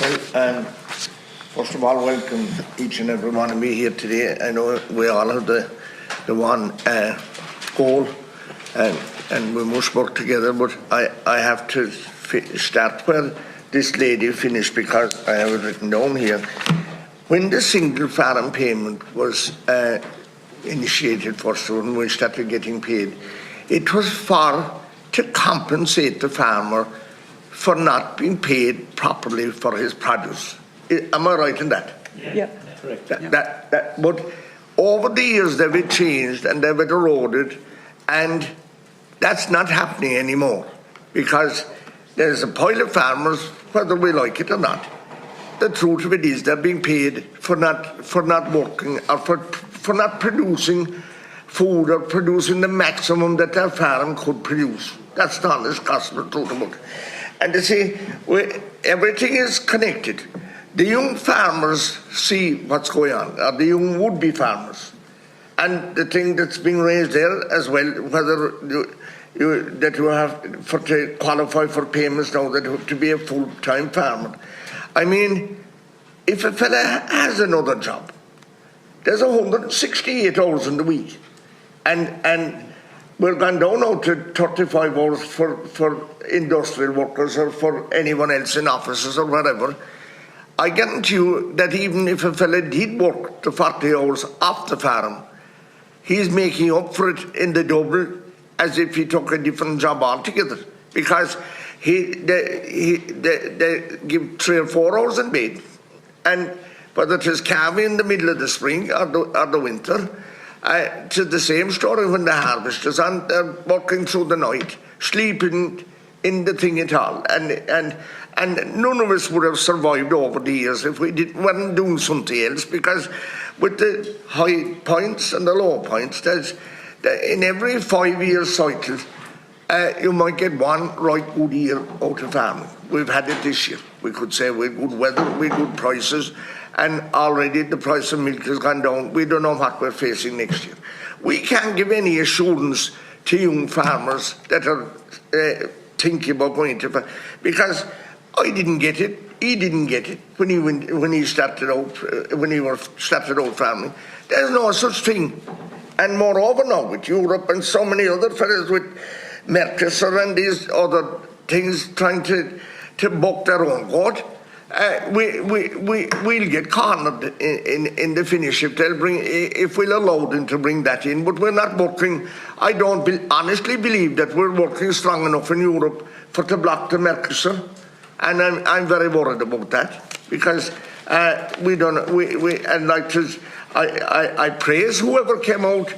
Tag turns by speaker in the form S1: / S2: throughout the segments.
S1: Well, first of all, welcome each and every one of you here today. I know we all have the one goal, and we must work together, but I have to start where this lady finished, because I have it written down here. When the single farm payment was initiated first, when we started getting paid, it was to compensate the farmer for not being paid properly for his produce. Am I right in that?
S2: Yeah.
S3: Correct.
S1: But over the years they've changed and they've eroded, and that's not happening anymore, because there's a pile of farmers, whether we like it or not. The truth of it is they're being paid for not working, or for not producing food, or producing the maximum that their farm could produce. That's the honest gospel truth about it. And you see, everything is connected. The young farmers see what's going on, or the young would-be farmers. And the thing that's being raised there as well, whether you have to qualify for payments now, that you have to be a full-time farmer. I mean, if a fella has another job, there's 168 hours in the week, and we're gone down now to 35 hours for industrial workers, or for anyone else in offices or whatever. I guarantee you that even if a fella did work the 40 hours off the farm, he's making up for it in the double, as if he took a different job altogether, because they give 3 or 4 hours in bed, and whether it is calving in the middle of the spring or the winter, it's the same story when the harvest is on. They're working through the night, sleeping in the thing at all, and none of us would have survived over the years if we weren't doing something else, because with the high points and the low points, in every 5-year cycle, you might get one right good year out of farming. We've had it this year. We could say with good weather, with good prices, and already the price of milk has gone down. We don't know what we're facing next year. We can't give any assurance to young farmers that are thinking about going to, because I didn't get it. He didn't get it when he started out farming. There's no such thing. And moreover now with Europe and so many other fellows with Mercosur and these other things trying to buck their own goat, we'll get cornered in the finish if we'll allow them to bring that in. But we're not working. I don't honestly believe that we're working strong enough in Europe to block the Mercosur, and I'm very worried about that, because we don't. And like to, I praise whoever came out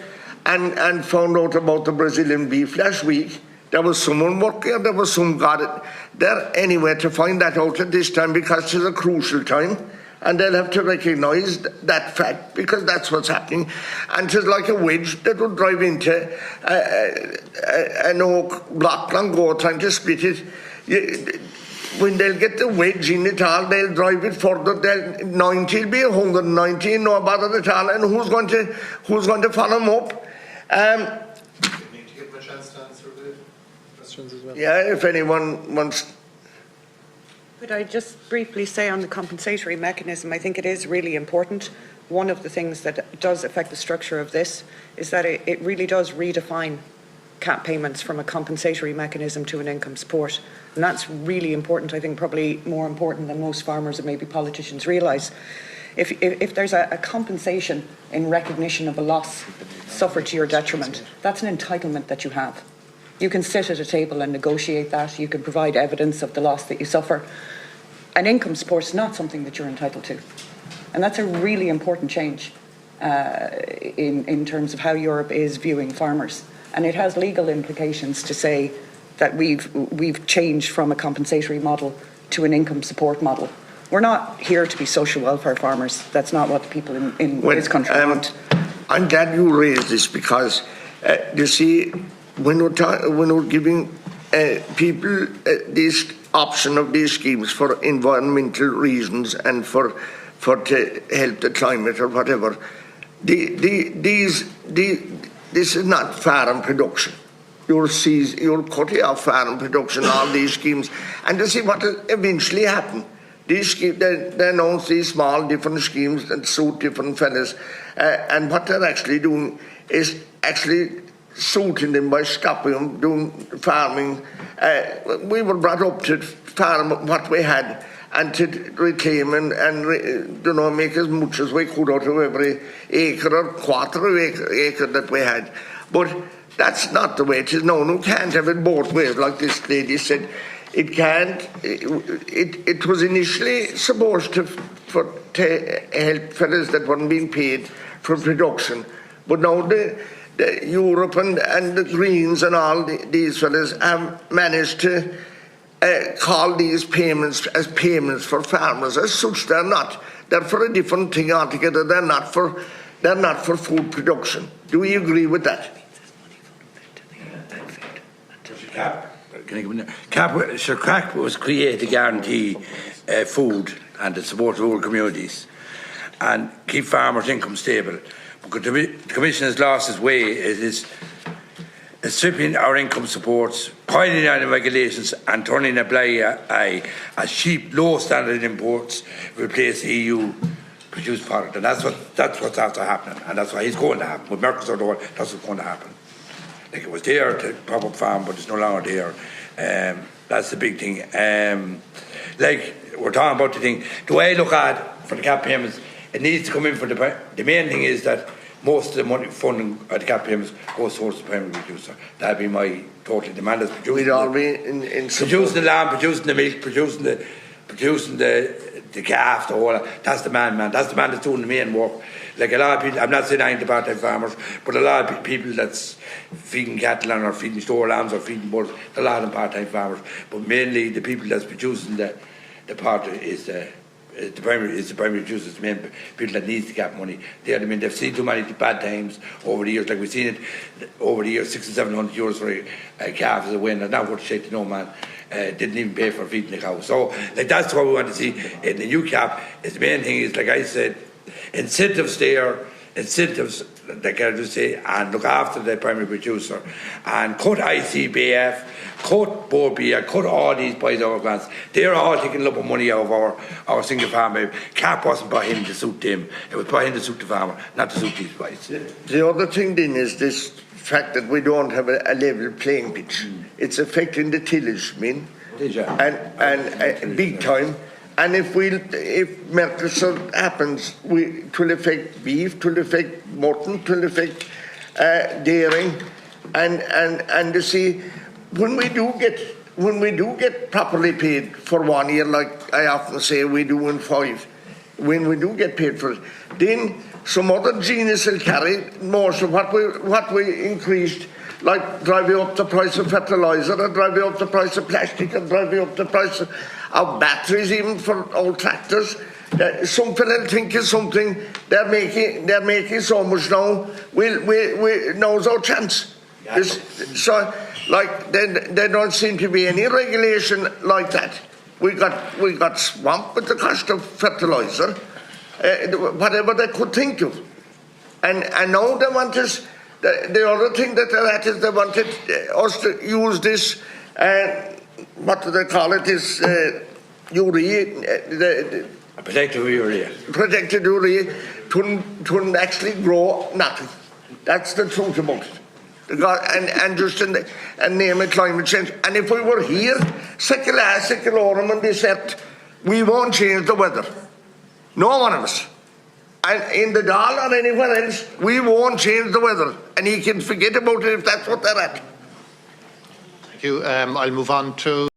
S1: and found out about the Brazilian beef last week. There was someone working, there was some got it there anyway to find that out at this time, because it's a crucial time, and they'll have to recognise that fact, because that's what's happening. And it's like a wedge that would drive into an oak block and go trying to split it. When they'll get the wedge in it all, they'll drive it further. 90 will be 190, no bother at all. And who's going to follow them up?
S3: As well.
S1: Yeah, if anyone wants.
S2: Could I just briefly say on the compensatory mechanism, I think it is really important. One of the things that does affect the structure of this is that it really does redefine cap payments from a compensatory mechanism to an income support. And that's really important, I think probably more important than most farmers and maybe politicians realise. If there's a compensation in recognition of a loss suffered to your detriment, that's an entitlement that you have. You can sit at a table and negotiate that. You can provide evidence of the loss that you suffer. An income support is not something that you're entitled to. And that's a really important change in terms of how Europe is viewing farmers. And it has legal implications to say that we've changed from a compensatory model to an income support model. We're not here to be social welfare farmers. That's not what the people in this country want.
S1: I'm glad you raised this, because you see, when we're giving people this option of these schemes for environmental reasons and for to help the climate or whatever, this is not farm production. You're cutting off farm production, all these schemes, and to see what will eventually happen. they announce these small different schemes that suit different fellas, and what they're actually doing is actually suiting them by stopping them doing farming. We were brought up to farm what we had and to reclaim and make as much as we could out of every acre or quarter of acre that we had. But that's not the way it is known. You can't have it both ways, like this lady said. It can't. It was initially supposed to help fellas that weren't being paid for production, but now the Europe and the Greens and all these fellas have managed to call these payments as payments for farmers. As such, they're not. They're for a different thing altogether. They're not for food production. Do we agree with that?
S3: Sir Crack was created to guarantee food and to support rural communities and keep farmers' income stable. But the Commission has lost its way. It is stripping our income supports, piling on the regulations and turning a blind eye as cheap, low standard imports replace EU produced product. And that's what's after happening, and that's why it's going to happen. With Mercosur, that's what's going to happen. Like, it was there to prop up farm, but it's no longer there. That's the big thing. Like, we're talking about the thing. The way I look at for the cap payments, it needs to come in for the main thing is that most of the money funding of the cap payments goes towards the primary producer. That'd be my total demand. As producing the lamb, producing the milk, producing the calf, the whole. That's the man. That's the man that's doing the main work. Like a lot of people, I'm not saying anything to part-time farmers, but a lot of people that's feeding cattle or feeding store lambs or feeding bulls, a lot of them part-time farmers. But mainly the people that's producing the part is the primary producers, the main people that needs the cap money. They've seen too many bad times over the years. Like we've seen it over the years, 600 and 700 euros for a calf as a win, and not worth shit to no man. Didn't even pay for feeding the cow. So like that's what we want to see in the new cap. Is the main thing is, like I said, incentives that can just say and look after the primary producer and cut ICBF, cut BORBIA, cut all these boys over grants. They're all taking a lot of money out of our single farmer. Cap wasn't brought in to suit them. It was brought in to suit the farmer, not to suit these boys.
S1: The other thing then is this fact that we don't have a level playing pitch. It's affecting the tillage, and big time. And if Mercosur happens, it will affect beef, it will affect mutton, it will affect dairy, and you see, when we do get properly paid for 1 year, like I often say we do in 5, when we do get paid for it, then some other genius will carry most of what we increased, like driving up the price of fertiliser, or driving up the price of plastic, or driving up the price of batteries, even for old tractors. Some people think is something they're making so much now. Now's our chance. So, like, there don't seem to be any regulation like that. We got swamped with the cost of fertiliser, whatever they could think of, and now they want us. The other thing that they're at is they wanted us to use this, what do they call it, this urea,
S3: protected urea.
S1: Protected urea to actually grow nothing. That's the truth about it. And just and name it climate change. And if we were here, seculorum and this earth, we won't change the weather. No one of us. And in the Dáil or anywhere else, we won't change the weather. And he can forget about it if that's what they're at.
S4: Thank you. I'll move on to